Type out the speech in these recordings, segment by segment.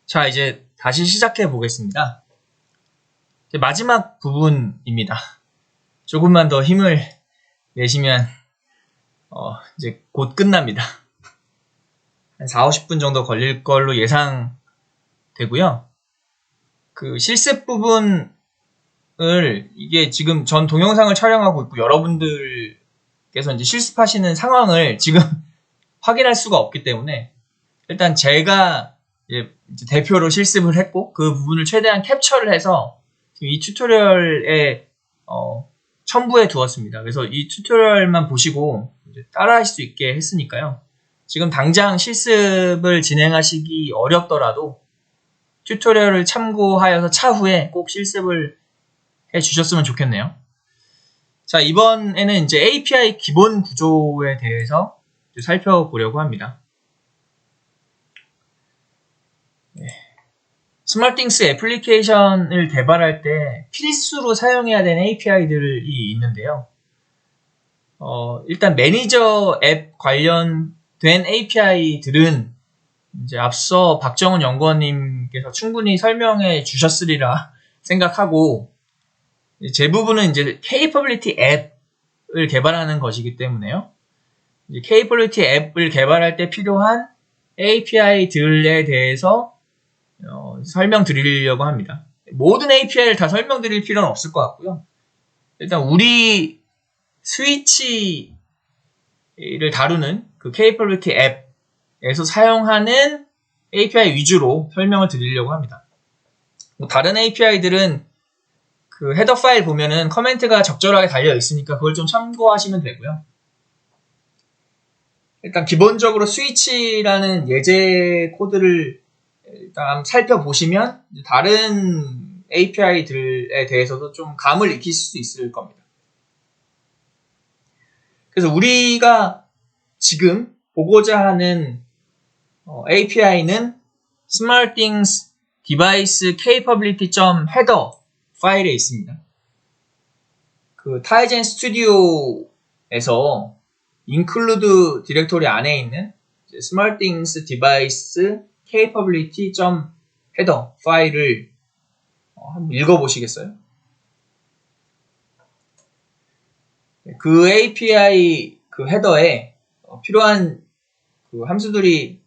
자, 이제 다시 시작해 보겠습니다. 이제 마지막 부분입니다. 조금만 더 힘을 내시면 이제 곧 끝납니다. 한 4, 50분 정도 걸릴 걸로 예상되고요. 그 실습 부분을 이게 지금 전 동영상을 촬영하고 있고 여러분들께서 이제 실습하시는 상황을 지금 확인할 수가 없기 때문에 일단 제가 이제 대표로 실습을 했고 그 부분을 최대한 캡처를 해서 지금 이 튜토리얼에 첨부해 두었습니다. 그래서 이 튜토리얼만 보시고 이제 따라할 수 있게 했으니까요. 지금 당장 실습을 진행하시기 어렵더라도 튜토리얼을 참고하여서 차후에 꼭 실습을 해 주셨으면 좋겠네요. 자, 이번에는 이제 API 기본 구조에 대해서 살펴보려고 합니다. 스마트띵스 애플리케이션을 개발할 때 필수로 사용해야 되는 API들이 있는데요. 일단 매니저 앱 관련된 API들은 이제 앞서 박정훈 연구원님께서 충분히 설명해 주셨으리라 생각하고 제 부분은 이제 Capability 앱을 개발하는 것이기 때문에요. 이제 Capability 앱을 개발할 때 필요한 API들에 대해서 설명드리려고 합니다. 모든 API를 다 설명드릴 필요는 없을 것 같고요. 일단 우리 스위치를 다루는 그 Capability 앱에서 사용하는 API 위주로 설명을 드리려고 합니다. 뭐 다른 API들은 그 헤더 파일 보면은 커멘트가 적절하게 달려 있으니까 그걸 좀 참고하시면 되고요. 일단 기본적으로 스위치라는 예제 코드를 일단 살펴보시면 다른 API들에 대해서도 좀 감을 익히실 수 있을 겁니다. 그래서 우리가 지금 보고자 하는 API는 SmartThings Device Capability.header 파일에 있습니다. 그 타이젠 스튜디오에서 include 디렉토리 안에 있는 SmartThings Device Capability.header 파일을 한번 읽어보시겠어요? 그 API 그 헤더에 필요한 그 함수들이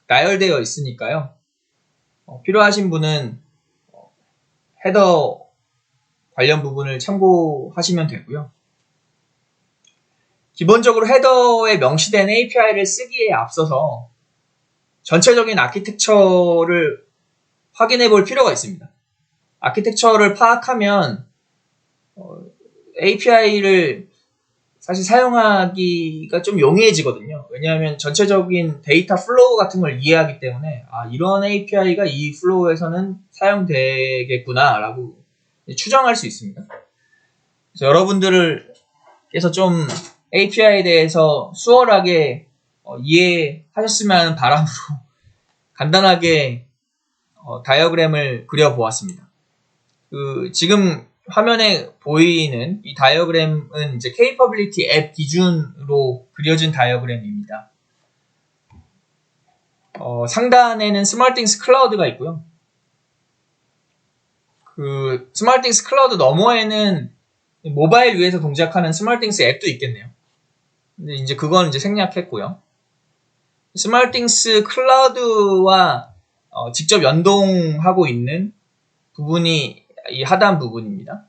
나열되어 있으니까요. 필요하신 분은 헤더 관련 부분을 참고하시면 되고요. 기본적으로 헤더에 명시된 API를 쓰기에 앞서서 전체적인 아키텍처를 확인해 볼 필요가 있습니다. 아키텍처를 파악하면 API를 사실 사용하기가 좀 용이해지거든요. 왜냐하면 전체적인 데이터 플로우 같은 걸 이해하기 때문에 이런 API가 이 플로우에서는 사용되겠구나 라고 추정할 수 있습니다. 그래서 여러분들께서 좀 API에 대해서 수월하게 이해하셨으면 하는 바람으로 간단하게 다이어그램을 그려보았습니다. 지금 화면에 보이는 이 다이어그램은 이제 Capability 앱 기준으로 그려진 다이어그램입니다. 상단에는 SmartThings 클라우드가 있고요. 그 SmartThings 클라우드 너머에는 모바일 위에서 동작하는 SmartThings 앱도 있겠네요. 근데 이제 그건 이제 생략했고요. SmartThings 클라우드와 직접 연동하고 있는 부분이 이 하단 부분입니다.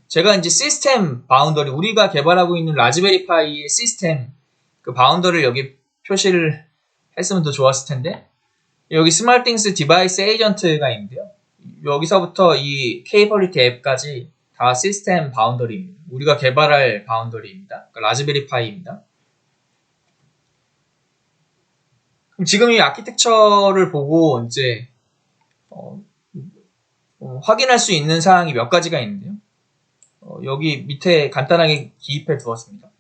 제가 이제 시스템 바운더리, 우리가 개발하고 있는 라즈베리 파이의 시스템 그 바운더리를 여기 표시를 했으면 더 좋았을 텐데, 여기 스마트띵스 디바이스 에이전트가 있는데요. 여기서부터 이 Capability 앱까지 다 시스템 바운더리입니다. 우리가 개발할 바운더리입니다. 그러니까 라즈베리 파이입니다. 그럼 지금 이 아키텍처를 보고 이제 확인할 수 있는 사항이 몇 가지가 있는데요. 여기 밑에 간단하게 기입해 두었습니다.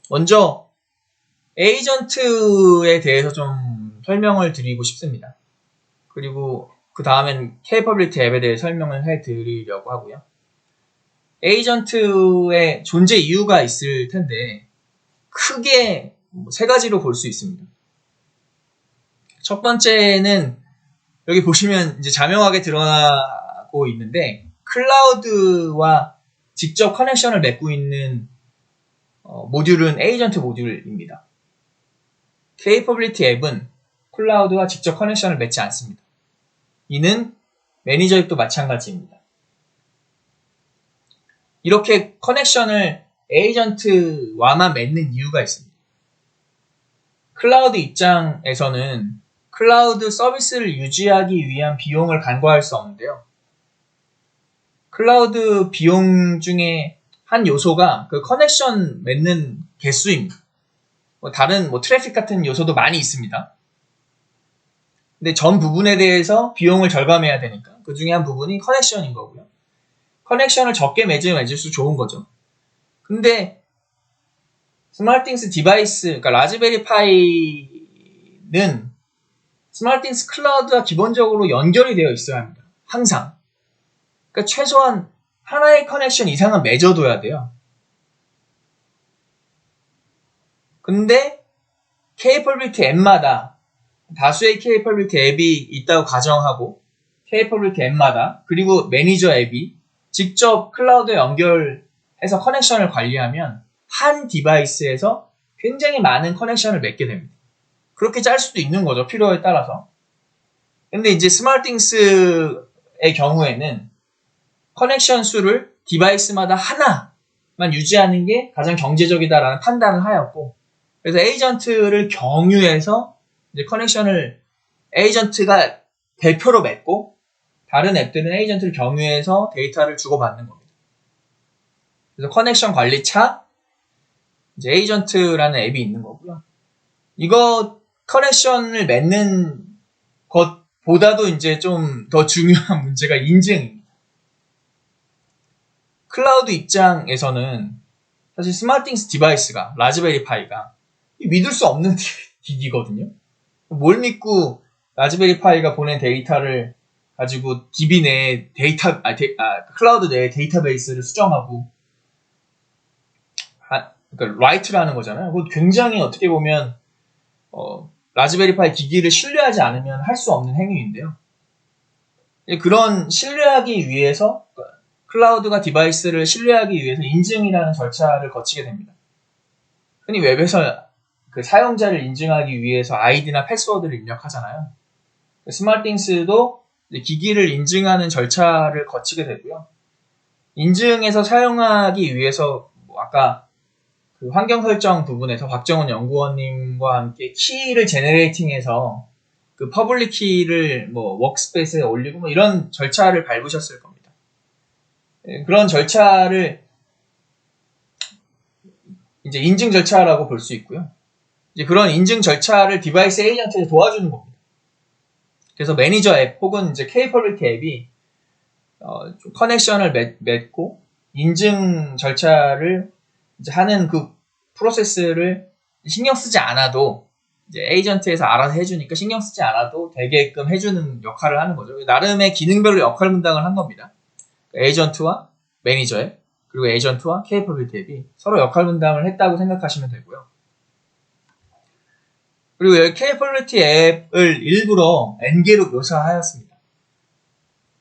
먼저 에이전트에 대해서 좀 설명을 드리고 싶습니다. 그리고 그 다음엔 Capability 앱에 대해 설명을 해드리려고 하고요. 에이전트의 존재 이유가 있을 텐데 크게 세 가지로 볼 수 있습니다. 첫 번째는 여기 보시면 이제 자명하게 드러나고 있는데 클라우드와 직접 커넥션을 맺고 있는 모듈은 에이전트 모듈입니다. Capability 앱은 클라우드와 직접 커넥션을 맺지 않습니다. 이는 매니저 앱도 마찬가지입니다. 이렇게 커넥션을 에이전트와만 맺는 이유가 있습니다. 클라우드 입장에서는 클라우드 서비스를 유지하기 위한 비용을 간과할 수 없는데요. 클라우드 비용 중에 한 요소가 그 커넥션 맺는 개수입니다. 다른 트래픽 같은 요소도 많이 있습니다. 근데 전 부분에 대해서 비용을 절감해야 되니까 그 중에 한 부분이 커넥션인 거고요. 커넥션을 적게 맺을수록 좋은 거죠. 근데 스마트띵스 디바이스, 그러니까 라즈베리 파이는 스마트띵스 클라우드와 기본적으로 연결이 되어 있어야 합니다. 항상. 그러니까 최소한 하나의 커넥션 이상은 맺어둬야 돼요. 근데 Capability 앱마다 다수의 Capability 앱이 있다고 가정하고 Capability 앱마다 그리고 매니저 앱이 직접 클라우드에 연결해서 커넥션을 관리하면 한 디바이스에서 굉장히 많은 커넥션을 맺게 됩니다. 그렇게 짤 수도 있는 거죠. 필요에 따라서. 근데 이제 스마트띵스의 경우에는 커넥션 수를 디바이스마다 하나만 유지하는 게 가장 경제적이다라는 판단을 하였고, 그래서 에이전트를 경유해서 이제 커넥션을 에이전트가 대표로 맺고 다른 앱들은 에이전트를 경유해서 데이터를 주고받는 겁니다. 그래서 커넥션 관리차 이제 에이전트라는 앱이 있는 거고요. 이거 커넥션을 맺는 것보다도 이제 좀 더 중요한 문제가 인증입니다. 클라우드 입장에서는 사실 스마트띵스 디바이스가 라즈베리 파이가 믿을 수 없는 기기거든요. 뭘 믿고 라즈베리 파이가 보낸 데이터를 가지고 DB 내에 클라우드 내에 데이터베이스를 수정하고 그러니까 라이트라는 거잖아요. 그거 굉장히 어떻게 보면 라즈베리 파이 기기를 신뢰하지 않으면 할 수 없는 행위인데요. 그런 신뢰하기 위해서 클라우드가 디바이스를 신뢰하기 위해서 인증이라는 절차를 거치게 됩니다. 흔히 웹에서 그 사용자를 인증하기 위해서 아이디나 패스워드를 입력하잖아요. 스마트띵스도 기기를 인증하는 절차를 거치게 되고요. 인증해서 사용하기 위해서 아까 그 환경 설정 부분에서 박정훈 연구원님과 함께 키를 제너레이팅해서 그 퍼블릭 키를 워크스페이스에 올리고 이런 절차를 밟으셨을 겁니다. 그런 절차를 이제 인증 절차라고 볼 수 있고요. 이제 그런 인증 절차를 디바이스 에이전트에 도와주는 겁니다. 그래서 매니저 앱 혹은 이제 Capability 앱이 커넥션을 맺고 인증 절차를 이제 하는 그 프로세스를 신경 쓰지 않아도 이제 에이전트에서 알아서 해주니까 신경 쓰지 않아도 되게끔 해주는 역할을 하는 거죠. 나름의 기능별로 역할 분담을 한 겁니다. 에이전트와 매니저 앱 그리고 에이전트와 Capability 앱이 서로 역할 분담을 했다고 생각하시면 되고요. 그리고 여기 Capability 앱을 일부러 N개로 묘사하였습니다.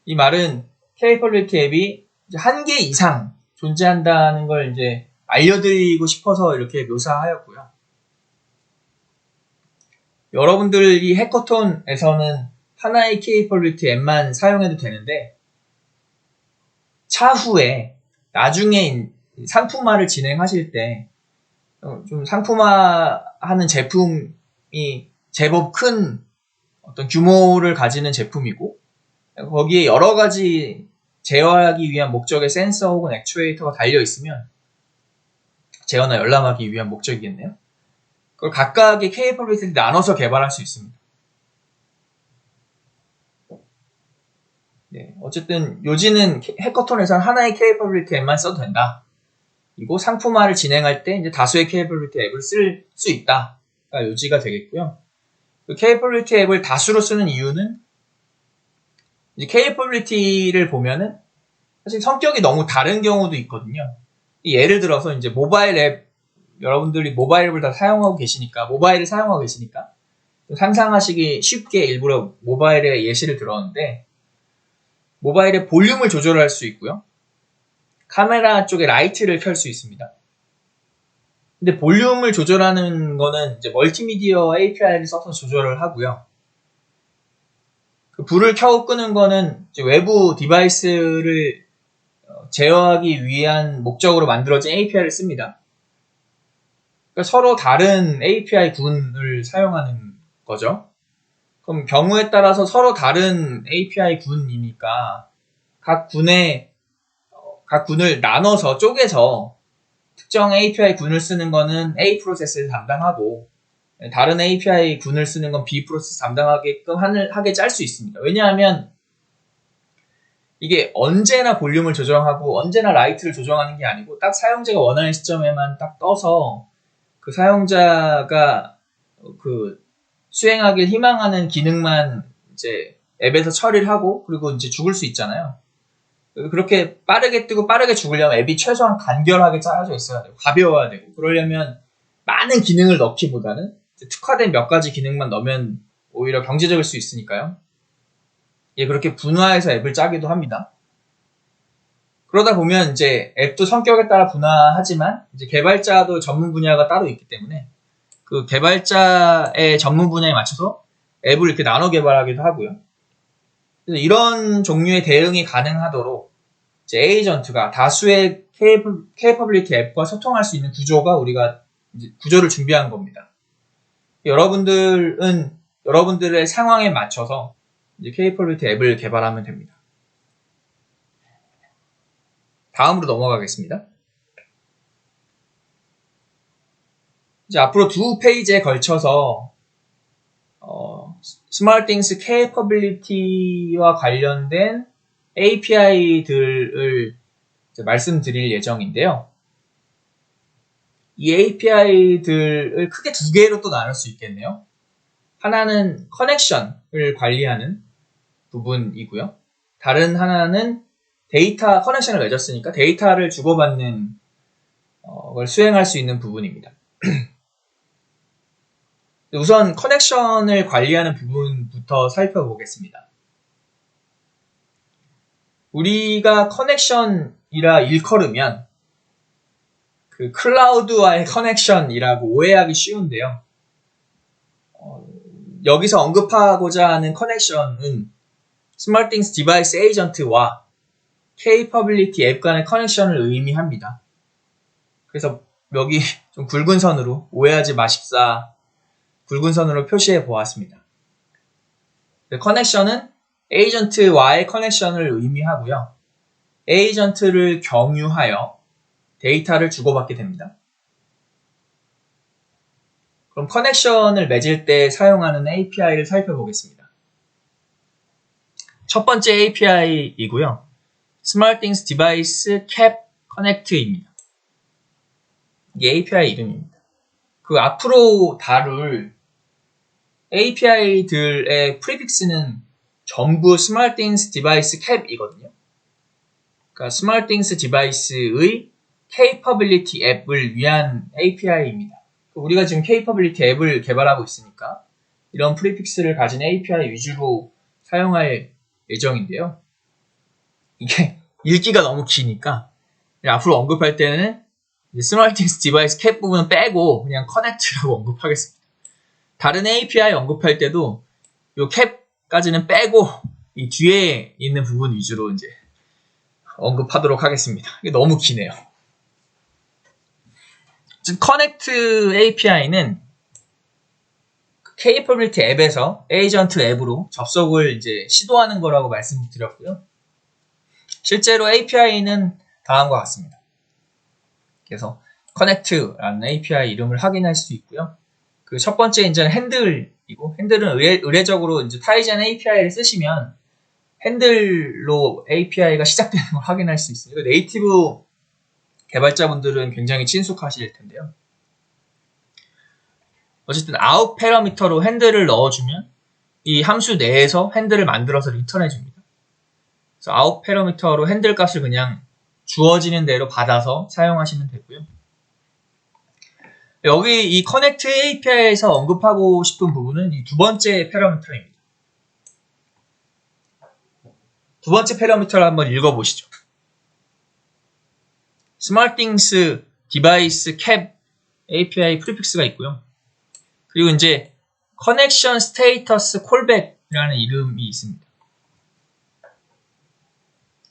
이 말은 Capability 앱이 한 개 이상 존재한다는 걸 이제 알려드리고 싶어서 이렇게 묘사하였고요. 여러분들이 해커톤에서는 하나의 Capability 앱만 사용해도 되는데 차후에 나중에 상품화를 진행하실 때 좀 상품화하는 제품이 제법 큰 어떤 규모를 가지는 제품이고 거기에 여러 가지 제어하기 위한 목적의 센서 혹은 액추에이터가 달려 있으면 제어나 열람하기 위한 목적이겠네요. 그걸 각각의 케이퍼빌리티를 나눠서 개발할 수 있습니다. 네, 어쨌든 요지는 해커톤에서는 하나의 케이퍼빌리티만 써도 된다. 그리고 상품화를 진행할 때 이제 다수의 케이퍼빌리티 앱을 쓸 수 있다가 요지가 되겠고요. 그 케이퍼빌리티 앱을 다수로 쓰는 이유는 이제 케이퍼빌리티를 보면은 사실 성격이 너무 다른 경우도 있거든요. 예를 들어서 이제 모바일 앱 여러분들이 모바일 앱을 다 사용하고 계시니까 모바일을 사용하고 계시니까 상상하시기 쉽게 일부러 모바일에 예시를 들었는데, 모바일의 볼륨을 조절할 수 있고요. 카메라 쪽에 라이트를 켤 수 있습니다. 근데 볼륨을 조절하는 거는 이제 멀티미디어 API를 써서 조절을 하고요. 그 불을 켜고 끄는 거는 이제 외부 디바이스를 제어하기 위한 목적으로 만들어진 API를 씁니다. 그러니까 서로 다른 API 군을 사용하는 거죠. 그럼 경우에 따라서 서로 다른 API 군이니까 각 군을 나눠서 쪼개서 특정 API 군을 쓰는 거는 A 프로세스를 담당하고 다른 API 군을 쓰는 건 B 프로세스 담당하게끔 하게 짤 수 있습니다. 왜냐하면 이게 언제나 볼륨을 조정하고 언제나 라이트를 조정하는 게 아니고 딱 사용자가 원하는 시점에만 딱 떠서 그 사용자가 그 수행하길 희망하는 기능만 이제 앱에서 처리를 하고 그리고 이제 죽을 수 있잖아요. 그렇게 빠르게 뜨고 빠르게 죽으려면 앱이 최소한 간결하게 짜여져 있어야 되고 가벼워야 되고 그러려면 많은 기능을 넣기보다는 특화된 몇 가지 기능만 넣으면 오히려 경제적일 수 있으니까요. 예, 그렇게 분화해서 앱을 짜기도 합니다. 그러다 보면 이제 앱도 성격에 따라 분화하지만 이제 개발자도 전문 분야가 따로 있기 때문에 그 개발자의 전문 분야에 맞춰서 앱을 이렇게 나눠 개발하기도 하고요. 그래서 이런 종류의 대응이 가능하도록 이제 에이전트가 다수의 케이퍼빌리티 앱과 소통할 수 있는 구조가 우리가 이제 구조를 준비한 겁니다. 여러분들은 여러분들의 상황에 맞춰서 이제 케이퍼빌리티 앱을 개발하면 됩니다. 다음으로 넘어가겠습니다. 이제 앞으로 두 페이지에 걸쳐서 스마트띵스 케이퍼빌리티와 관련된 API들을 말씀드릴 예정인데요. 이 API들을 크게 두 개로 또 나눌 수 있겠네요. 하나는 커넥션을 관리하는 부분이고요. 다른 하나는 데이터 커넥션을 맺었으니까 데이터를 주고받는 걸 수행할 수 있는 부분입니다. 우선 커넥션을 관리하는 부분부터 살펴보겠습니다. 우리가 커넥션이라 일컬으면 그 클라우드와의 커넥션이라고 오해하기 쉬운데요. 여기서 언급하고자 하는 커넥션은 스마트띵스 디바이스 에이전트와 케이퍼빌리티 앱 간의 커넥션을 의미합니다. 그래서 여기 좀 굵은 선으로 오해하지 마십사 굵은 선으로 표시해 보았습니다. 커넥션은 에이전트와의 커넥션을 의미하고요. 에이전트를 경유하여 데이터를 주고받게 됩니다. 그럼 커넥션을 맺을 때 사용하는 API를 살펴보겠습니다. 첫 번째 API이고요. 스마트띵스 디바이스 캡 커넥트입니다. 이게 API 이름입니다. 그 앞으로 다룰 API들의 프리픽스는 전부 스마트띵스 디바이스 캡이거든요. 그러니까 스마트띵스 디바이스의 케이퍼빌리티 앱을 위한 API입니다. 우리가 지금 케이퍼빌리티 앱을 개발하고 있으니까 이런 프리픽스를 가진 API 위주로 사용할 예정인데요. 이게 읽기가 너무 기니까 앞으로 언급할 때는 스마트띵스 디바이스 캡 부분은 빼고 그냥 커넥트라고 언급하겠습니다. 다른 API 언급할 때도 이 캡까지는 빼고 이 뒤에 있는 부분 위주로 이제 언급하도록 하겠습니다. 이게 너무 기네요. 커넥트 API는 케이퍼빌리티 앱에서 에이전트 앱으로 접속을 이제 시도하는 거라고 말씀드렸고요. 실제로 API는 다음과 같습니다. 그래서 커넥트라는 API 이름을 확인할 수 있고요. 그 첫 번째 이제는 핸들이고 핸들은 의례적으로 이제 타이젠 API를 쓰시면 핸들로 API가 시작되는 걸 확인할 수 있습니다. 네이티브 개발자분들은 굉장히 친숙하실 텐데요. 어쨌든 아웃 패러미터로 핸들을 넣어주면 이 함수 내에서 핸들을 만들어서 리턴해줍니다. 그래서 아웃 패러미터로 핸들 값을 그냥 주어지는 대로 받아서 사용하시면 되고요. 여기 이 커넥트 API에서 언급하고 싶은 부분은 이 두 번째 패러미터입니다. 두 번째 패러미터를 한번 읽어보시죠. SmartThings Device Cap API 프리픽스가 있고요. 그리고 이제 Connection Status Callback이라는 이름이 있습니다.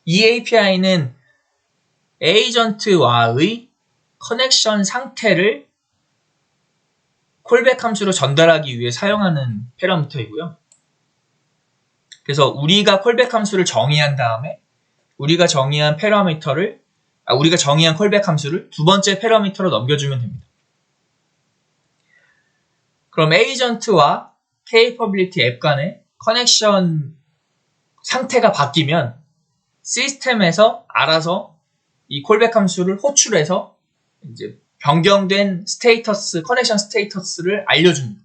이 API는 에이전트와의 커넥션 상태를 콜백 함수로 전달하기 위해 사용하는 패러미터이고요. 그래서 우리가 콜백 함수를 정의한 다음에 우리가 정의한 콜백 함수를 두 번째 패러미터로 넘겨주면 됩니다. 그럼 에이전트와 Capability 앱 간의 커넥션 상태가 바뀌면 시스템에서 알아서 이 콜백 함수를 호출해서 이제 변경된 스테이터스, 커넥션 스테이터스를 알려줍니다.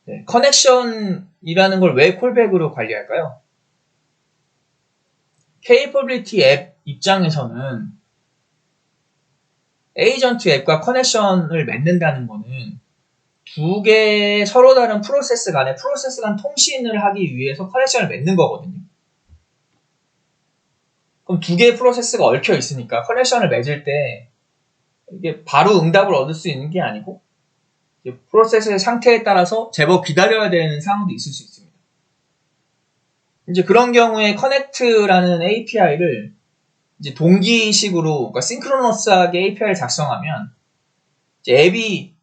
네, 커넥션이라는 걸 왜 콜백으로 관리할까요? Capability 앱 입장에서는 에이전트 앱과 커넥션을 맺는다는 거는 두 개의 서로 다른 프로세스 간 통신을 하기 위해서 커넥션을 맺는 거거든요. 그럼 두 개의 프로세스가 얽혀 있으니까 커넥션을 맺을 때 이게 바로 응답을 얻을 수 있는 게 아니고 프로세스의 상태에 따라서 제법 기다려야 되는 상황도 있을 수 있습니다. 이제 그런 경우에 커넥트라는 API를 이제 동기식으로, 그러니까 싱크로너스하게 API를 작성하면 이제 앱이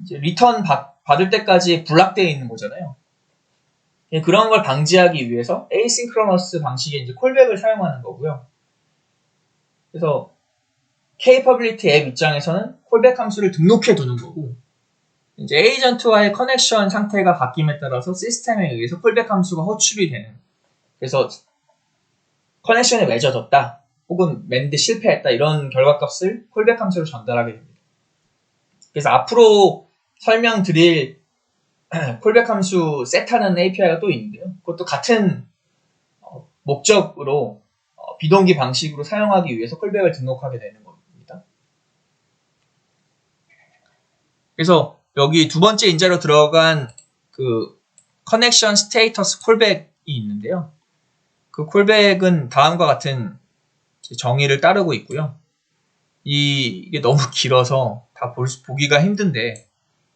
이제 리턴 받을 때까지 블락되어 있는 거잖아요. 그런 걸 방지하기 위해서 에이싱크로너스 방식의 이제 콜백을 사용하는 거고요. 그래서 Capability 앱 입장에서는 콜백 함수를 등록해 두는 거고, 이제 에이전트와의 커넥션 상태가 바뀜에 따라서 시스템에 의해서 콜백 함수가 호출이 되는, 그래서 커넥션이 맺어졌다 혹은 맺는데 실패했다 이런 결과값을 콜백 함수로 전달하게 됩니다. 그래서 앞으로 설명드릴 콜백 함수 set하는 API가 또 있는데요. 그것도 같은 목적으로 비동기 방식으로 사용하기 위해서 콜백을 등록하게 되는 겁니다. 그래서 여기 두 번째 인자로 들어간 그 커넥션 스테이터스 콜백이 있는데요. 그 콜백은 다음과 같은 정의를 따르고 있고요. 이게 너무 길어서 다 보기가 힘든데,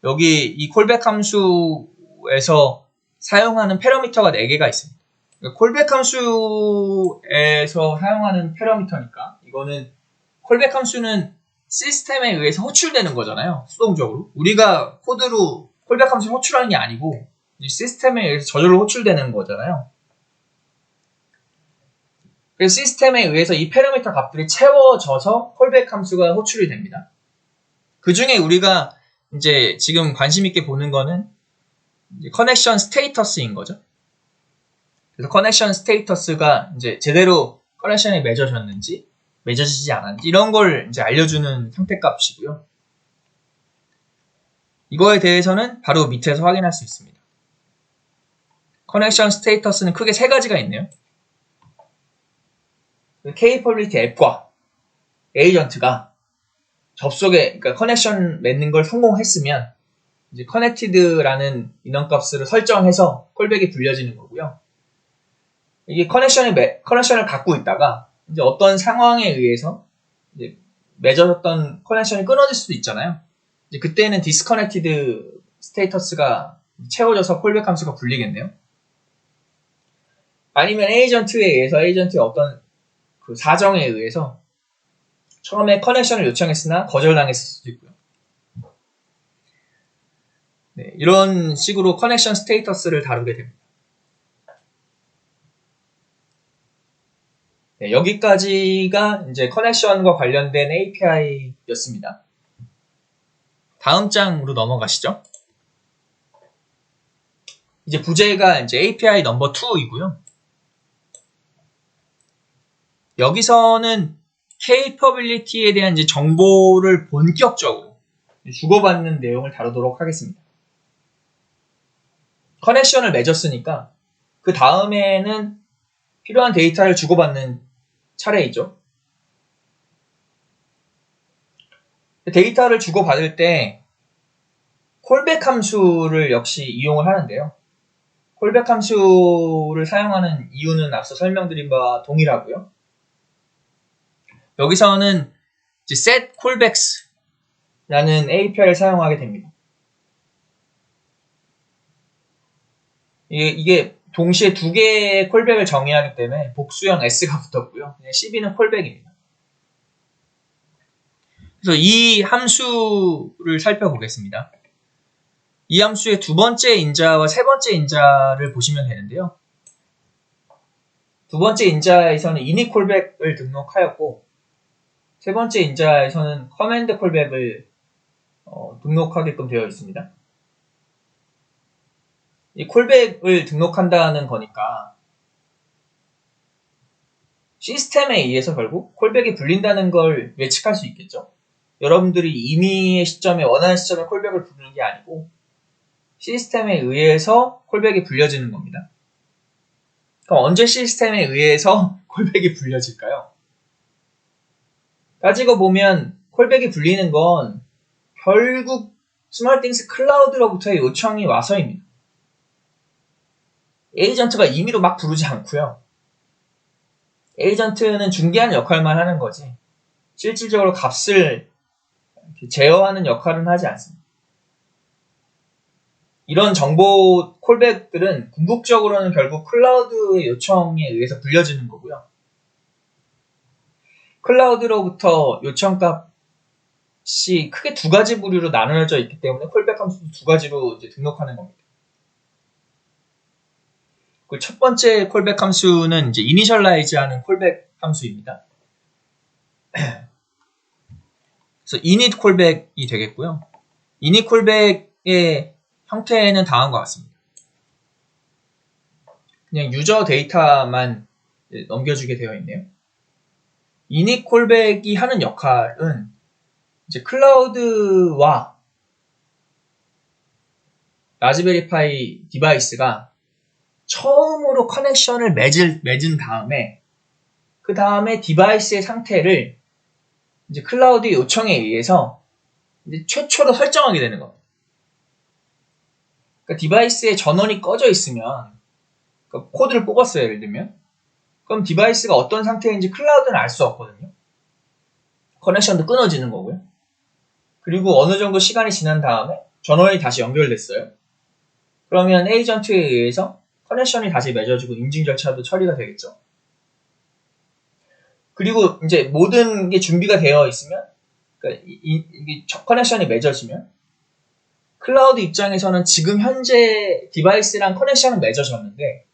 여기 이 콜백 함수에서 사용하는 패러미터가 4개가 있습니다. 그러니까 콜백 함수에서 사용하는 패러미터니까 이거는 콜백 함수는 시스템에 의해서 호출되는 거잖아요. 수동적으로. 우리가 코드로 콜백 함수를 호출하는 게 아니고 시스템에 의해서 저절로 호출되는 거잖아요. 그래서 시스템에 의해서 이 패러미터 값들이 채워져서 콜백 함수가 호출이 됩니다. 그 중에 우리가 이제 지금 관심 있게 보는 거는 이제 커넥션 스테이터스인 거죠. 그래서 커넥션 스테이터스가 이제 제대로 커넥션이 맺어졌는지 맺어지지 않았는지 이런 걸 이제 알려주는 상태값이고요. 이거에 대해서는 바로 밑에서 확인할 수 있습니다. 커넥션 스테이터스는 크게 3가지가 있네요. Capability 앱과 에이전트가 그러니까 커넥션 맺는 걸 성공했으면 이제 connected라는 인원값을 설정해서 콜백이 불려지는 거고요. 이게 커넥션을 갖고 있다가 이제 어떤 상황에 의해서 이제 맺어졌던 커넥션이 끊어질 수도 있잖아요. 이제 그때는 disconnected 스테이터스가 채워져서 콜백 함수가 불리겠네요. 아니면 에이전트의 어떤 그 사정에 의해서 처음에 커넥션을 요청했으나 거절당했을 수도 있고요. 네, 이런 식으로 커넥션 스테이터스를 다루게 됩니다. 네, 여기까지가 이제 커넥션과 관련된 API였습니다. 다음 장으로 넘어가시죠. 이제 부제가 이제 API 넘버 2이고요. 여기서는 Capability에 대한 이제 정보를 본격적으로 주고받는 내용을 다루도록 하겠습니다. 커넥션을 맺었으니까 그 다음에는 필요한 데이터를 주고받는 차례이죠. 데이터를 주고받을 때 콜백 함수를 역시 이용을 하는데요. 콜백 함수를 사용하는 이유는 앞서 설명드린 바와 동일하고요. 여기서는 set callbacks라는 API를 사용하게 됩니다. 이게 동시에 두 개의 콜백을 정의하기 때문에 복수형 s가 붙었고요. cb는 콜백입니다. 그래서 이 함수를 살펴보겠습니다. 이 함수의 두 번째 인자와 세 번째 인자를 보시면 되는데요. 두 번째 인자에서는 init 콜백을 등록하였고, 세 번째 인자에서는 커맨드 콜백을 등록하게끔 되어 있습니다. 이 콜백을 등록한다는 거니까 시스템에 의해서 결국 콜백이 불린다는 걸 예측할 수 있겠죠. 여러분들이 임의의 시점에 원하는 시점에 콜백을 부르는 게 아니고 시스템에 의해서 콜백이 불려지는 겁니다. 그럼 언제 시스템에 의해서 콜백이 불려질까요? 따지고 보면 콜백이 불리는 건 결국 스몰띵스 클라우드로부터의 요청이 와서입니다. 에이전트가 임의로 막 부르지 않고요. 에이전트는 중개하는 역할만 하는 거지 실질적으로 값을 제어하는 역할은 하지 않습니다. 이런 정보 콜백들은 궁극적으로는 결국 클라우드의 요청에 의해서 불려지는 거고요. 클라우드로부터 요청값이 크게 두 가지 부류로 나누어져 있기 때문에 콜백 함수도 두 가지로 이제 등록하는 겁니다. 그 첫 번째 콜백 함수는 이제 initialize 하는 콜백 함수입니다. 그래서 init 콜백이 되겠고요. init 콜백의 형태는 다음과 같습니다. 그냥 유저 데이터만 넘겨주게 되어 있네요. init 콜백이 하는 역할은 이제 클라우드와 라즈베리 파이 디바이스가 처음으로 커넥션을 맺은 다음에 그 다음에 디바이스의 상태를 이제 클라우드의 요청에 의해서 이제 최초로 설정하게 되는 겁니다. 그러니까 디바이스의 전원이 꺼져 있으면 그러니까 코드를 뽑았어요, 예를 들면. 그럼 디바이스가 어떤 상태인지 클라우드는 알 수 없거든요. 커넥션도 끊어지는 거고요. 그리고 어느 정도 시간이 지난 다음에 전원이 다시 연결됐어요. 그러면 에이전트에 의해서 커넥션이 다시 맺어지고 인증 절차도 처리가 되겠죠. 그리고 이제 모든 게 준비가 되어 있으면, 그러니까 커넥션이 맺어지면 클라우드 입장에서는 지금 현재 디바이스랑 커넥션은 맺어졌는데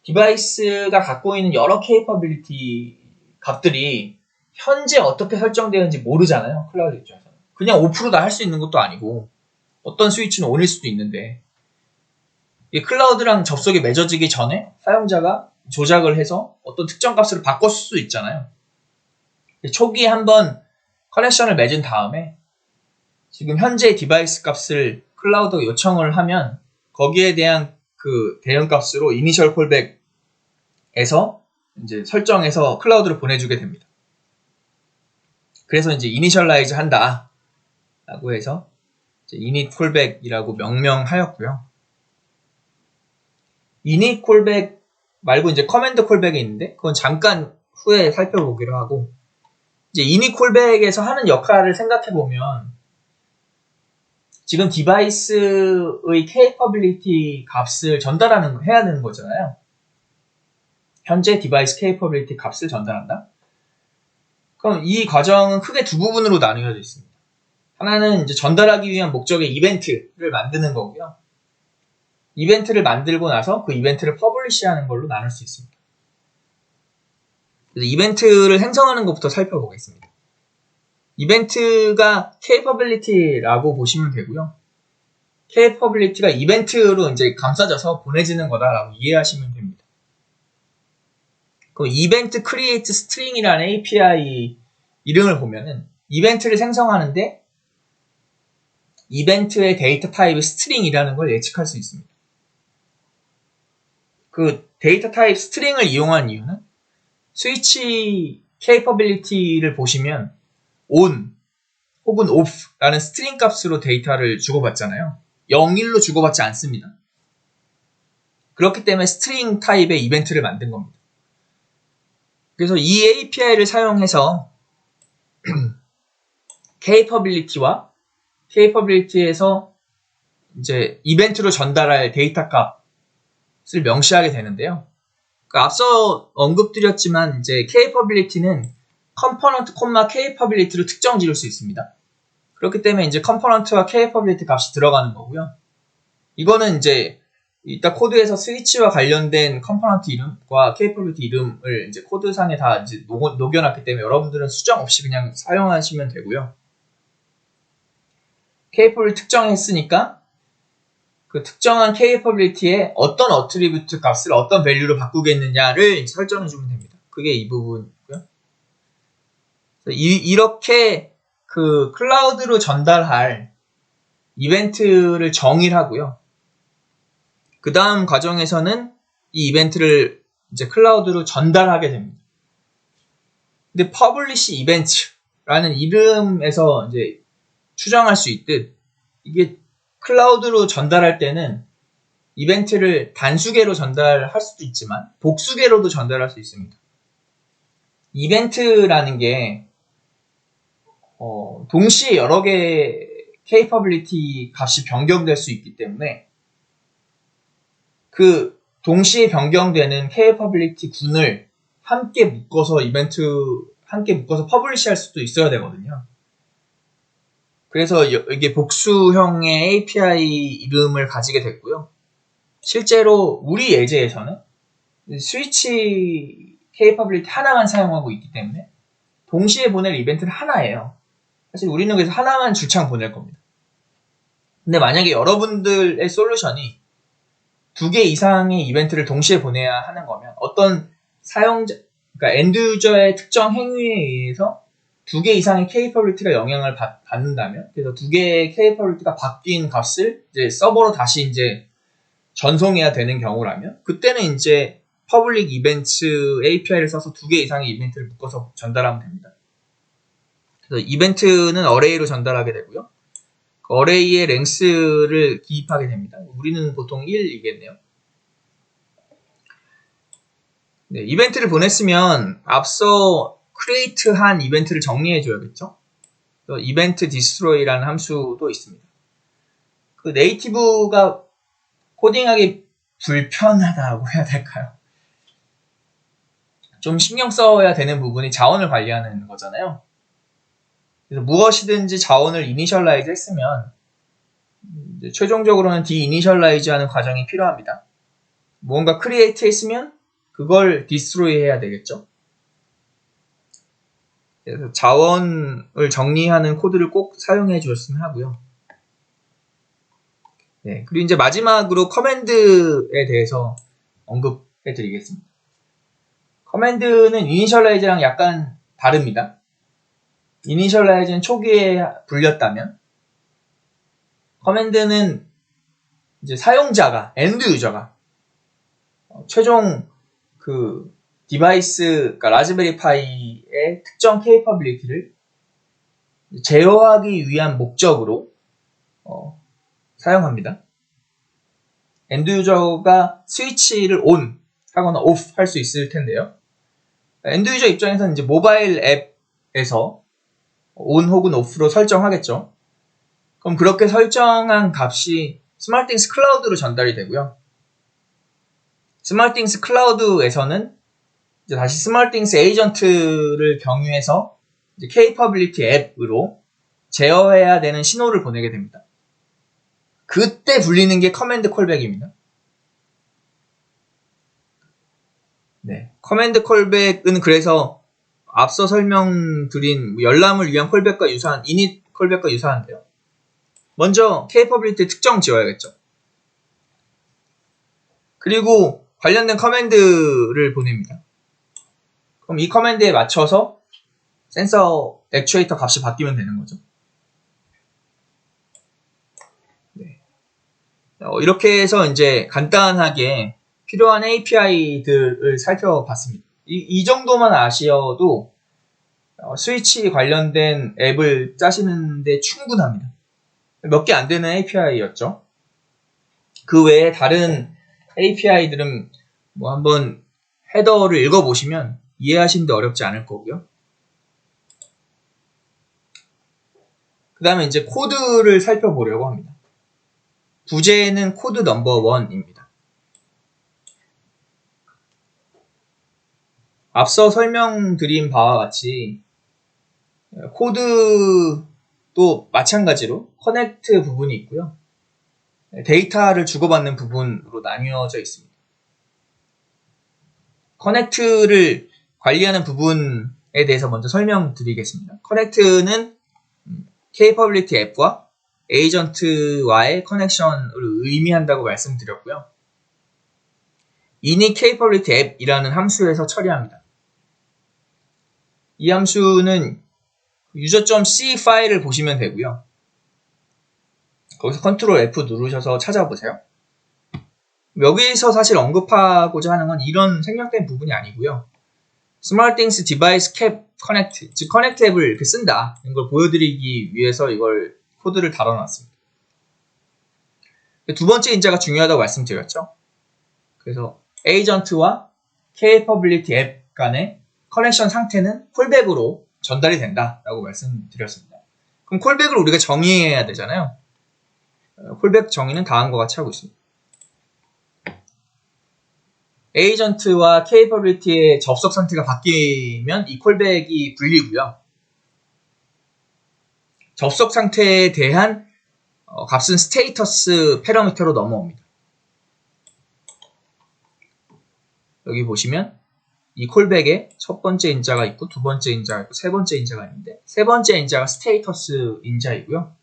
디바이스가 갖고 있는 여러 케이퍼빌리티 값들이 현재 어떻게 설정되는지 모르잖아요. 클라우드 입장에서는. 그냥 오프로 다 할 수 있는 것도 아니고 어떤 스위치는 온일 수도 있는데 이 클라우드랑 접속이 맺어지기 전에 사용자가 조작을 해서 어떤 특정 값으로 바꿨을 수 있잖아요. 초기에 한번 커넥션을 맺은 다음에 지금 현재 디바이스 값을 클라우드 요청을 하면 거기에 대한 그 대응 값으로 이니셜 콜백에서 이제 설정해서 클라우드로 보내주게 됩니다. 그래서 이제 이니셜라이즈 한다 라고 해서 이제 init 콜백이라고 명명하였고요. init 콜백 말고 이제 커맨드 콜백이 있는데 그건 잠깐 후에 살펴보기로 하고 이제 init 콜백에서 하는 역할을 생각해 보면 지금 디바이스의 capability 값을 해야 되는 거잖아요. 현재 디바이스 capability 값을 전달한다. 그럼 이 과정은 크게 두 부분으로 나누어져 있습니다. 하나는 이제 전달하기 위한 목적의 이벤트를 만드는 거고요. 이벤트를 만들고 나서 그 이벤트를 퍼블리시하는 걸로 나눌 수 있습니다. 그래서 이벤트를 생성하는 것부터 살펴보겠습니다. 이벤트가 capability라고 보시면 되고요. capability가 이벤트로 이제 감싸져서 보내지는 거다라고 이해하시면 됩니다. 그 이벤트 create string이라는 API 이름을 보면은 이벤트를 생성하는데 이벤트의 데이터 타입이 string이라는 걸 예측할 수 있습니다. 그 데이터 타입 string을 이용한 이유는 스위치 capability를 보시면 on 혹은 off라는 스트링 값으로 데이터를 주고받잖아요. 0, 1로 주고받지 않습니다. 그렇기 때문에 스트링 타입의 이벤트를 만든 겁니다. 그래서 이 API를 사용해서 capability에서 이제 이벤트로 전달할 데이터 값을 명시하게 되는데요. 그러니까 앞서 언급드렸지만 이제 capability는 component, capability로 특정 지을 수 있습니다. 그렇기 때문에 이제 component와 capability 값이 들어가는 거고요. 이거는 이제 이따 코드에서 스위치와 관련된 컴포넌트 이름과 capability 이름을 이제 코드상에 다 이제 녹여놨기 때문에 여러분들은 수정 없이 그냥 사용하시면 되고요. capability 특정했으니까 그 특정한 capability에 어떤 attribute 값을 어떤 value로 바꾸겠느냐를 설정해 주면 됩니다. 그게 이 부분이고요. 이렇게 그 클라우드로 전달할 이벤트를 정의를 하고요. 그 다음 과정에서는 이 이벤트를 이제 클라우드로 전달하게 됩니다. 근데 publish event라는 이름에서 이제 추정할 수 있듯 이게 클라우드로 전달할 때는 이벤트를 단수계로 전달할 수도 있지만 복수계로도 전달할 수 있습니다. 이벤트라는 게 동시에 여러 개의 capability 값이 변경될 수 있기 때문에 그 동시에 변경되는 capability 군을 함께 묶어서 함께 묶어서 퍼블리시 할 수도 있어야 되거든요. 그래서 이게 복수형의 API 이름을 가지게 됐고요. 실제로 우리 예제에서는 스위치 capability 하나만 사용하고 있기 때문에 동시에 보낼 이벤트는 하나예요. 사실 우리는 그래서 하나만 줄창 보낼 겁니다. 근데 만약에 여러분들의 솔루션이 2개 이상의 이벤트를 동시에 보내야 하는 거면 어떤 사용자, 그러니까 엔드 유저의 특정 행위에 의해서 2개 이상의 capability가 영향을 받는다면, 그래서 2개의 capability가 바뀐 값을 이제 서버로 다시 이제 전송해야 되는 경우라면, 그때는 이제 public events API를 써서 2개 이상의 이벤트를 묶어서 전달하면 됩니다. 그래서 이벤트는 어레이로 전달하게 되고요. 그 어레이의 랭스를 기입하게 됩니다. 우리는 보통 1이겠네요. 네, 이벤트를 보냈으면 앞서 create한 이벤트를 정리해 줘야겠죠. 이벤트 destroy라는 함수도 있습니다. 그 네이티브가 코딩하기 불편하다고 해야 될까요? 좀 신경 써야 되는 부분이 자원을 관리하는 거잖아요. 그래서 무엇이든지 자원을 이니셜라이즈 했으면 최종적으로는 디이니셜라이즈 하는 과정이 필요합니다. 뭔가 크리에이트 했으면 그걸 디스트로이 해야 되겠죠. 그래서 자원을 정리하는 코드를 꼭 사용해 주셨으면 하고요. 네, 그리고 이제 마지막으로 커맨드에 대해서 언급해 드리겠습니다. 커맨드는 이니셜라이즈랑 약간 다릅니다. 이니셜라이즈는 초기에 불렸다면 커맨드는 이제 사용자가, 엔드 유저가 최종 그 디바이스, 그러니까 라즈베리 파이의 특정 케이퍼빌리티를 제어하기 위한 목적으로 사용합니다. 엔드 유저가 스위치를 ON 하거나 OFF 할 수 있을 텐데요. 엔드 유저 입장에서는 이제 모바일 앱에서 ON 혹은 OFF로 설정하겠죠. 그럼 그렇게 설정한 값이 스마트띵스 클라우드로 전달이 되고요. 스마트띵스 클라우드에서는 이제 다시 스마트띵스 에이전트를 경유해서 이제 케이퍼빌리티 앱으로 제어해야 되는 신호를 보내게 됩니다. 그때 불리는 게 커맨드 콜백입니다. 네, 커맨드 콜백은 그래서 앞서 설명드린 열람을 위한 콜백과 유사한 init 콜백과 유사한데요. 먼저 케이퍼빌리티 특정 지어야겠죠. 그리고 관련된 커맨드를 보냅니다. 그럼 이 커맨드에 맞춰서 센서 액추에이터 값이 바뀌면 되는 거죠. 네. 이렇게 해서 이제 간단하게 필요한 API들을 살펴봤습니다. 이 정도만 아셔도 스위치 관련된 앱을 짜시는데 충분합니다. 몇 개 안 되는 API였죠. 그 외에 다른 API들은 뭐 한번 헤더를 읽어보시면 이해하시는데 어렵지 않을 거고요. 그 다음에 이제 코드를 살펴보려고 합니다. 부제는 코드 넘버 1입니다. 앞서 설명드린 바와 같이 코드도 마찬가지로 커넥트 부분이 있고요. 데이터를 주고받는 부분으로 나뉘어져 있습니다. 커넥트를 관리하는 부분에 대해서 먼저 설명드리겠습니다. 커넥트는 Capability 앱과 에이전트와의 커넥션을 의미한다고 말씀드렸고요. init Capability 앱이라는 함수에서 처리합니다. 이 함수는 user.c 파일을 보시면 되고요. 거기서 Ctrl F 누르셔서 찾아보세요. 여기서 사실 언급하고자 하는 건 이런 생략된 부분이 아니고요. SmartThings Device Cap Connect, 즉 커넥트 앱을 이렇게 쓴다. 이걸 보여드리기 위해서 이걸 코드를 달아놨습니다. 두 번째 인자가 중요하다고 말씀드렸죠. 그래서 에이전트와 Capability 앱 간의 커넥션 상태는 콜백으로 전달이 된다라고 말씀드렸습니다. 그럼 콜백을 우리가 정의해야 되잖아요. 콜백 정의는 다음과 같이 하고 있습니다. 에이전트와 Capability의 접속 상태가 바뀌면 이 콜백이 불리고요. 접속 상태에 대한 값은 스테이터스 패러미터로 넘어옵니다. 여기 보시면 이 콜백에 첫 번째 인자가 있고 두 번째 인자가 있고 세 번째 인자가 있는데 세 번째 인자가 스테이터스 인자이고요.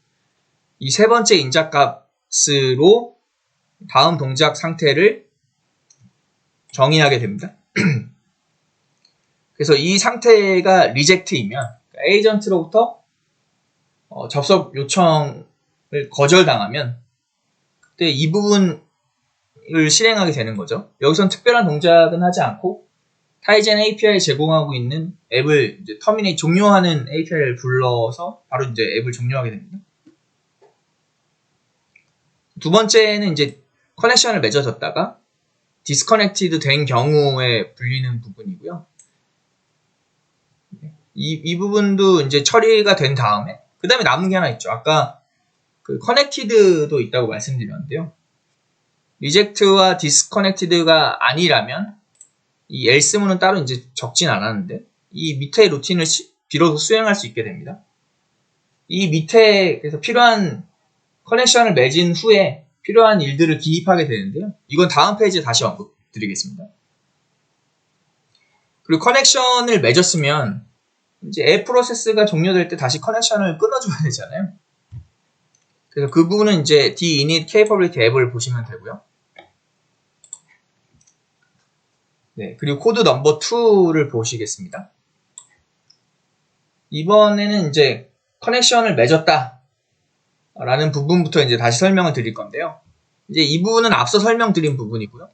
이 세 번째 인자 값으로 다음 동작 상태를 정의하게 됩니다. 그래서 이 상태가 리젝트이면 에이전트로부터 접속 요청을 거절당하면 그때 이 부분을 실행하게 되는 거죠. 여기선 특별한 동작은 하지 않고 타이젠 API 제공하고 있는 앱을 이제 터미네이트 종료하는 API를 불러서 바로 이제 앱을 종료하게 됩니다. 두 번째는 이제 커넥션을 맺어졌다가 디스커넥티드 된 경우에 불리는 부분이고요. 이 부분도 이제 처리가 된 다음에 그 다음에 남은 게 하나 있죠. 아까 그 커넥티드도 있다고 말씀드렸는데요. 리젝트와 디스커넥티드가 아니라면 이 else문은 따로 이제 적진 않았는데 이 밑에 루틴을 비로소 수행할 수 있게 됩니다. 이 밑에 그래서 필요한 커넥션을 맺은 후에 필요한 일들을 기입하게 되는데요. 이건 다음 페이지에 다시 언급드리겠습니다. 그리고 커넥션을 맺었으면 이제 앱 프로세스가 종료될 때 다시 커넥션을 끊어줘야 되잖아요. 그래서 그 부분은 이제 D-init Capability 앱을 보시면 되고요. 네, 그리고 코드 넘버 2를 보시겠습니다. 이번에는 이제 커넥션을 맺었다 라는 부분부터 이제 다시 설명을 드릴 건데요. 이제 이 부분은 앞서 설명드린 부분이고요.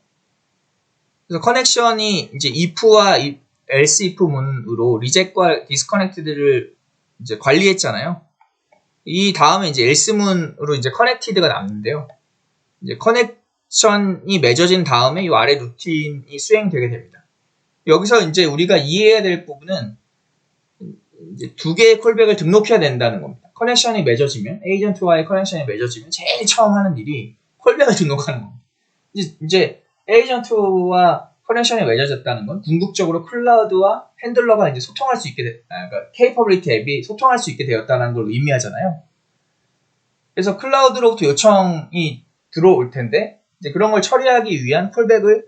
그래서 커넥션이 이제 if와 else if 문으로 reject과 disconnected를 이제 관리했잖아요. 이 다음에 이제 else 문으로 이제 connected가 남는데요. 이제 커넥션이 맺어진 다음에 이 아래 루틴이 수행되게 됩니다. 여기서 이제 우리가 이해해야 될 부분은 이제 두 개의 콜백을 등록해야 된다는 겁니다. 커넥션이 맺어지면, 에이전트와의 커넥션이 맺어지면 제일 처음 하는 일이 콜백을 등록하는 겁니다. 이제 에이전트와 커넥션이 맺어졌다는 건 궁극적으로 클라우드와 핸들러가 이제 소통할 수 있게 그러니까 Capability 앱이 소통할 수 있게 되었다는 걸 의미하잖아요. 그래서 클라우드로부터 요청이 들어올 텐데 이제 그런 걸 처리하기 위한 콜백을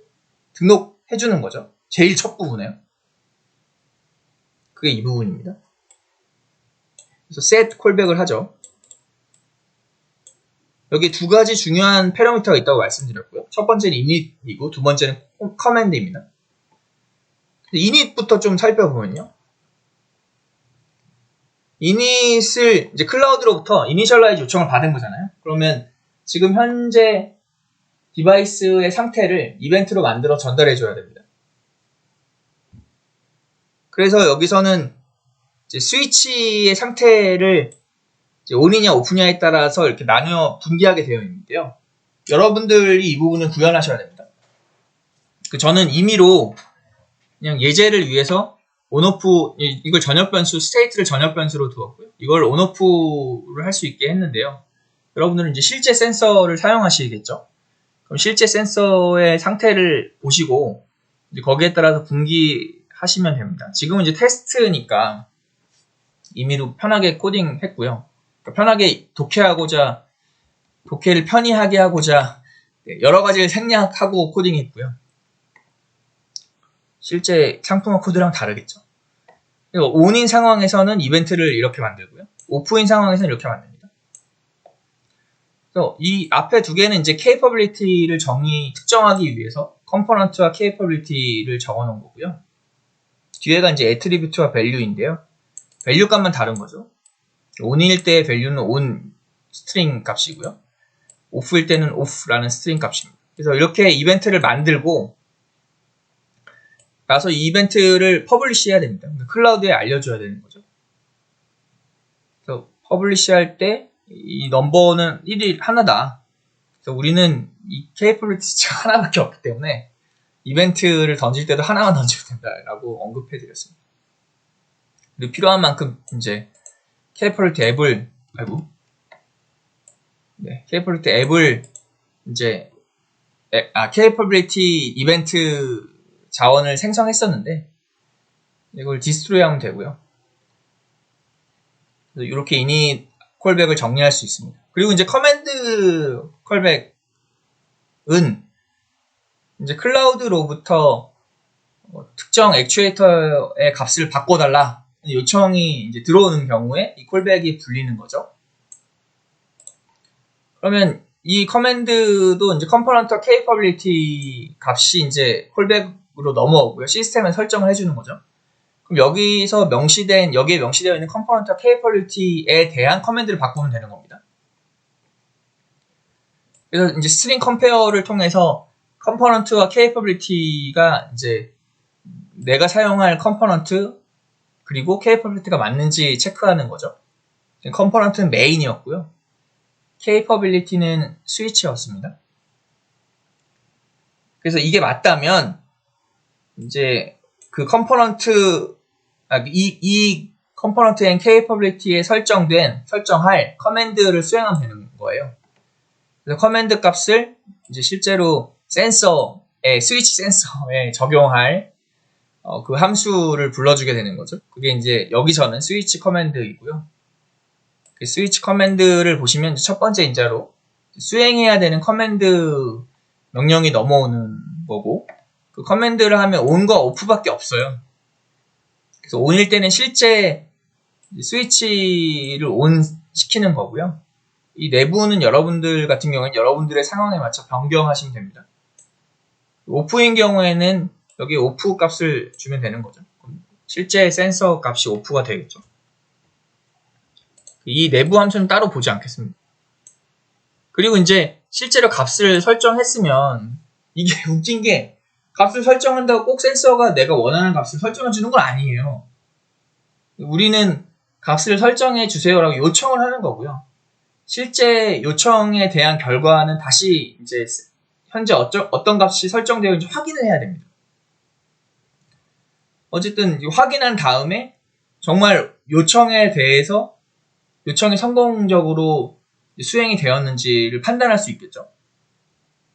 등록해 주는 거죠. 제일 첫 부분에요. 그게 이 부분입니다. 그래서 set 콜백을 하죠. 여기 두 가지 중요한 패러미터가 있다고 말씀드렸고요. 첫 번째는 init이고 두 번째는 command입니다. init부터 좀 살펴보면요. init을 이제 클라우드로부터 initialize 요청을 받은 거잖아요. 그러면 지금 현재 디바이스의 상태를 이벤트로 만들어 전달해 줘야 됩니다. 그래서 여기서는 이제 스위치의 상태를 이제 온이냐 오프냐에 따라서 이렇게 나누어 분기하게 되어 있는데요. 여러분들이 이 부분을 구현하셔야 됩니다. 저는 임의로 그냥 예제를 위해서 온오프, 이걸 전역 변수, 스테이트를 전역 변수로 두었고요. 이걸 온오프를 할 수 있게 했는데요. 여러분들은 이제 실제 센서를 사용하시겠죠. 그럼 실제 센서의 상태를 보시고 이제 거기에 따라서 분기하시면 됩니다. 지금은 이제 테스트니까 임의로 편하게 코딩했고요. 그러니까 편하게 독해를 편의하게 하고자 여러 가지를 생략하고 코딩했고요. 실제 상품화 코드랑 다르겠죠. 온인 상황에서는 이벤트를 이렇게 만들고요. 오프인 상황에서는 이렇게 만듭니다. 그래서 이 앞에 두 개는 이제 capability를 특정하기 위해서 컴포넌트와 capability를 적어 놓은 거고요. 뒤에가 이제 attribute와 value인데요. value 값만 다른 거죠. on일 때의 value는 on 스트링 값이고요. off일 때는 off라는 스트링 값입니다. 그래서 이렇게 이벤트를 만들고 나서 이 이벤트를 퍼블리시 해야 됩니다. 클라우드에 알려줘야 되는 거죠. 그래서 퍼블리시 할 때 이 넘버는 1이 하나다. 그래서 우리는 이 케이퍼블리티가 하나밖에 없기 때문에 이벤트를 던질 때도 하나만 던지면 된다라고 언급해 드렸습니다. 그리고 필요한 만큼 이제 케이퍼블리티 앱을 케이퍼블리티 앱을 이제 케이퍼블리티 이벤트 자원을 생성했었는데 이걸 디스트로이 하면 되고요. 그래서 이렇게 이닛 콜백을 정리할 수 있습니다. 그리고 이제 커맨드 콜백은 이제 클라우드로부터 특정 액추에이터의 값을 바꿔달라 요청이 이제 들어오는 경우에 이 콜백이 불리는 거죠. 그러면 이 커맨드도 이제 컴포넌트 케이퍼빌리티 값이 이제 콜백으로 넘어오고요. 시스템에 설정을 해주는 거죠. 그럼 여기에 명시되어 있는 컴포넌트 케이퍼빌리티에 대한 커맨드를 바꾸면 되는 겁니다. 그래서 이제 스트링 컴페어를 통해서 컴포넌트와 케이퍼빌리티가 이제 내가 사용할 컴포넌트 그리고 케이퍼빌리티가 맞는지 체크하는 거죠. 컴포넌트는 메인이었고요. 케이퍼빌리티는 스위치였습니다. 그래서 이게 맞다면 이제 그 컴포넌트 이 컴포넌트 앤 케이퍼빌리티에 설정할 커맨드를 수행하면 되는 거예요. 그래서 커맨드 값을 이제 실제로 스위치 센서에 적용할 그 함수를 불러주게 되는 거죠. 그게 이제 여기서는 스위치 커맨드이고요. 그 스위치 커맨드를 보시면 첫 번째 인자로 수행해야 되는 커맨드 명령이 넘어오는 거고 그 커맨드를 하면 on과 off밖에 없어요. 그래서 on일 때는 실제 스위치를 on 시키는 거고요. 이 내부는 여러분들 같은 경우에는 여러분들의 상황에 맞춰 변경하시면 됩니다. off인 경우에는 여기 off 값을 주면 되는 거죠. 실제 센서 값이 off가 되겠죠. 이 내부 함수는 따로 보지 않겠습니다. 그리고 이제 실제로 값을 설정했으면 이게 웃긴 게 값을 설정한다고 꼭 센서가 내가 원하는 값을 설정해 주는 건 아니에요. 우리는 값을 설정해 주세요라고 요청을 하는 거고요. 실제 요청에 대한 결과는 다시 이제 현재 어떤 값이 설정되어 있는지 확인을 해야 됩니다. 어쨌든 확인한 다음에 정말 요청이 성공적으로 수행이 되었는지를 판단할 수 있겠죠.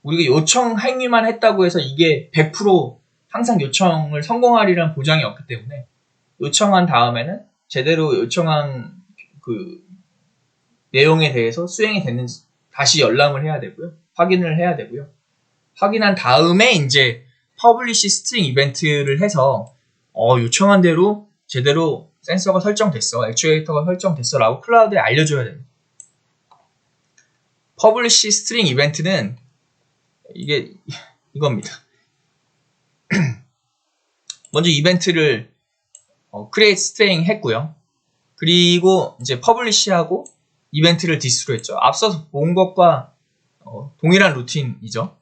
우리가 요청 행위만 했다고 해서 이게 100% 항상 요청을 성공하리라는 보장이 없기 때문에 요청한 다음에는 제대로 요청한 그 내용에 대해서 수행이 됐는지 다시 열람을 해야 되고요. 확인을 해야 되고요. 확인한 다음에 이제 퍼블리시 스트링 이벤트를 해서 요청한 대로 제대로 센서가 설정됐어, 액추에이터가 설정됐어 라고 클라우드에 알려줘야 됩니다. 퍼블리시 스트링 이벤트는 이겁니다. 먼저 이벤트를 create string 했고요. 그리고 이제 publish하고 이벤트를 디스로 했죠. 앞서서 본 것과 동일한 루틴이죠.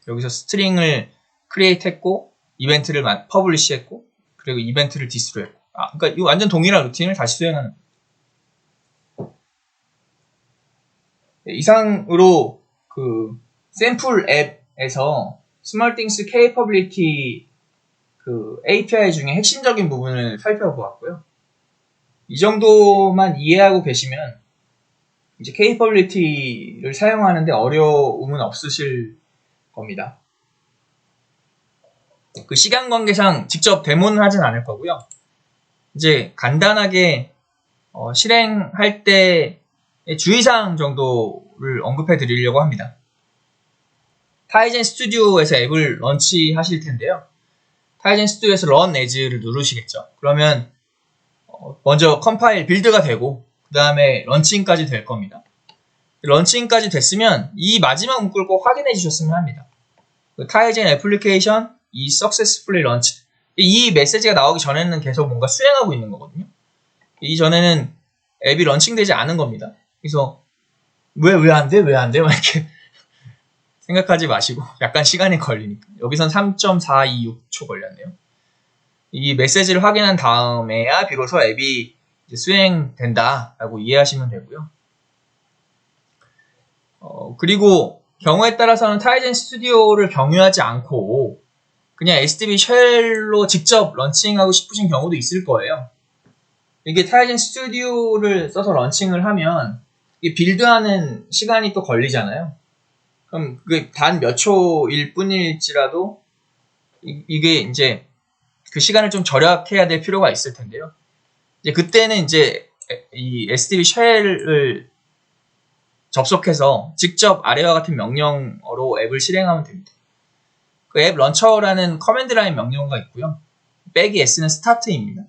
여기서 스트링을 create 했고 이벤트를 publish 했고 그리고 이벤트를 디스로 했고. 그러니까 이거 완전 동일한 루틴을 다시 수행하는. 네, 이상으로 그 샘플 앱에서 스몰띵스 케이퍼빌리티 그 API 중에 핵심적인 부분을 살펴보았고요. 이 정도만 이해하고 계시면 이제 케이퍼빌리티를 사용하는데 어려움은 없으실 겁니다. 그 시간 관계상 직접 데모는 하진 않을 거고요. 이제 간단하게 실행할 때의 주의사항 정도를 언급해 드리려고 합니다. 타이젠 스튜디오에서 앱을 런치하실 텐데요. 타이젠 스튜디오에서 Run As를 누르시겠죠. 그러면 먼저 컴파일 빌드가 되고 그 다음에 런칭까지 될 겁니다. 런칭까지 됐으면 이 마지막 문구를 꼭 확인해 주셨으면 합니다. 타이젠 애플리케이션 is successfully launched. 이 메시지가 나오기 전에는 계속 뭔가 수행하고 있는 거거든요. 이전에는 앱이 런칭되지 않은 겁니다. 그래서 왜 안 돼? 왜 안 돼? 막 이렇게 생각하지 마시고 약간 시간이 걸리니까 여기선 3.426초 걸렸네요. 이 메시지를 확인한 다음에야 비로소 앱이 이제 수행된다 라고 이해하시면 되고요. 그리고 경우에 따라서는 타이젠 스튜디오를 경유하지 않고 그냥 SDB 쉘로 직접 런칭하고 싶으신 경우도 있을 거예요. 이게 타이젠 스튜디오를 써서 런칭을 하면 이게 빌드하는 시간이 또 걸리잖아요. 그럼 그게 단 몇 초일 뿐일지라도 이게 이제 그 시간을 좀 절약해야 될 필요가 있을 텐데요. 이제 그때는 이제 이 SDB 쉘을 접속해서 직접 아래와 같은 명령어로 앱을 실행하면 됩니다. 그 앱 런처라는 커맨드 라인 명령어가 있고요. 빼기 s는 스타트입니다.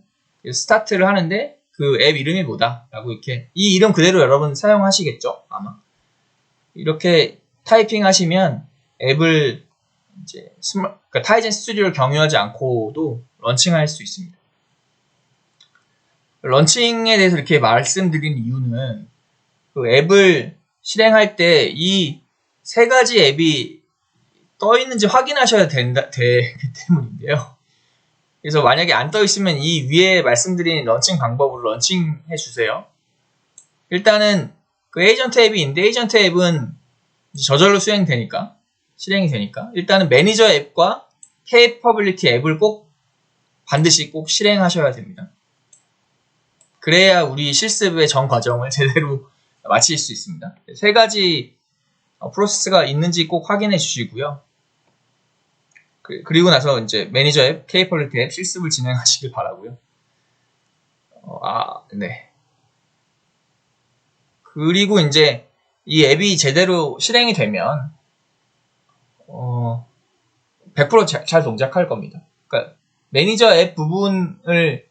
스타트를 하는데 그 앱 이름이 뭐다 라고 이렇게 이 이름 그대로 여러분 사용하시겠죠 아마. 이렇게 타이핑 하시면 앱을 이제 그러니까 타이젠 스튜디오를 경유하지 않고도 런칭할 수 있습니다. 런칭에 대해서 이렇게 말씀드린 이유는 그 앱을 실행할 때 이 세 가지 앱이 떠 있는지 확인하셔야 되기 때문인데요. 그래서 만약에 안 떠 있으면 이 위에 말씀드린 런칭 방법으로 런칭해 주세요. 일단은 그 에이전트 앱이 있는데 에이전트 앱은 저절로 수행되니까 실행이 되니까 일단은 매니저 앱과 케이퍼빌리티 앱을 꼭 반드시 꼭 실행하셔야 됩니다. 그래야 우리 실습의 전 과정을 제대로 마칠 수 있습니다. 세 가지 프로세스가 있는지 꼭 확인해 주시고요. 그리고 나서 이제 매니저 앱, 케이퍼빌리티 앱 실습을 진행하시길 바라고요. 네. 그리고 이제 이 앱이 제대로 실행이 되면 100% 잘 동작할 겁니다. 그러니까 매니저 앱 부분을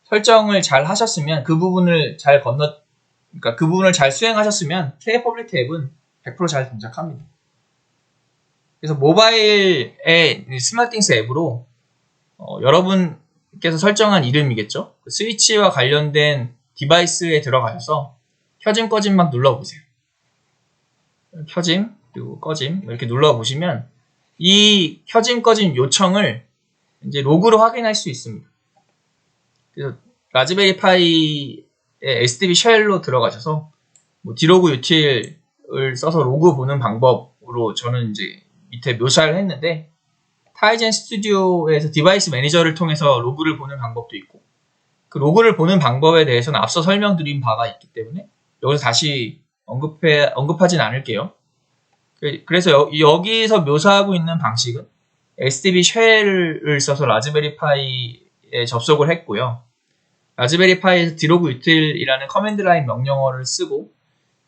설정을 잘 하셨으면 그 부분을 그러니까 그 부분을 잘 수행하셨으면 케이퍼빌리티 앱은 100% 잘 동작합니다. 그래서 모바일의 스마트띵스 앱으로 여러분께서 설정한 이름이겠죠. 그 스위치와 관련된 디바이스에 들어가셔서 켜짐 꺼짐 막 눌러보세요. 켜짐 그리고 꺼짐 이렇게 눌러보시면 이 켜짐 꺼짐 요청을 이제 로그로 확인할 수 있습니다. 그래서 라즈베리 파이의 SDB 쉘로 들어가셔서 뭐 디로그 util을 써서 로그 보는 방법으로 저는 이제 밑에 묘사를 했는데 타이젠 스튜디오에서 디바이스 매니저를 통해서 로그를 보는 방법도 있고 그 로그를 보는 방법에 대해서는 앞서 설명드린 바가 있기 때문에 여기서 다시 언급하진 않을게요. 그래서 여기서 묘사하고 있는 방식은 SDB 쉘을 써서 라즈베리 파이에 접속을 했고요. 라즈베리 파이에서 디로그 util이라는 커맨드 라인 명령어를 쓰고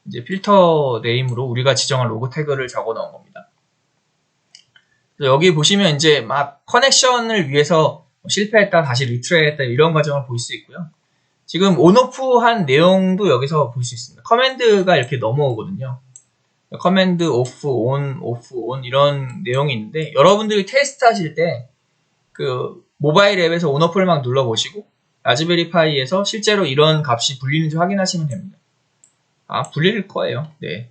이제 필터 네임으로 우리가 지정한 로그 태그를 적어 넣은 겁니다. 여기 보시면 이제 막 커넥션을 위해서 실패했다 다시 리트라이했다 이런 과정을 볼 수 있고요. 지금 온오프한 내용도 여기서 볼 수 있습니다. 커맨드가 이렇게 넘어오거든요. 커맨드 오프 온 이런 내용이 있는데 여러분들이 테스트 하실 때 그 모바일 앱에서 온오프를 막 눌러보시고 라즈베리 파이에서 실제로 이런 값이 불리는지 확인하시면 됩니다. 불릴 거예요. 네.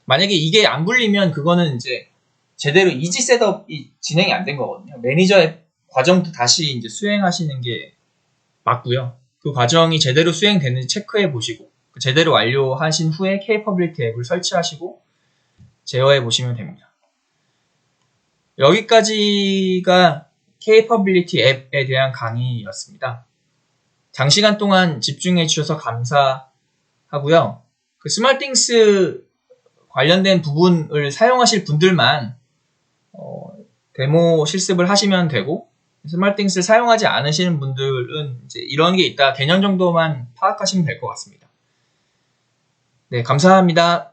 만약에 이게 안 불리면 그거는 이제 제대로 이지 셋업이 진행이 안 된 거거든요. 매니저 앱 과정도 다시 이제 수행하시는 게 맞고요. 그 과정이 제대로 수행되는지 체크해 보시고 제대로 완료하신 후에 K-퍼블리티 앱을 설치하시고 제어해 보시면 됩니다. 여기까지가 K-퍼블리티 앱에 대한 강의였습니다. 장시간 동안 집중해 주셔서 감사하고요. 그 스마트띵스 관련된 부분을 사용하실 분들만 데모 실습을 하시면 되고, 스마트띵스를 사용하지 않으시는 분들은 이제 이런 게 있다 개념 정도만 파악하시면 될 것 같습니다. 네, 감사합니다.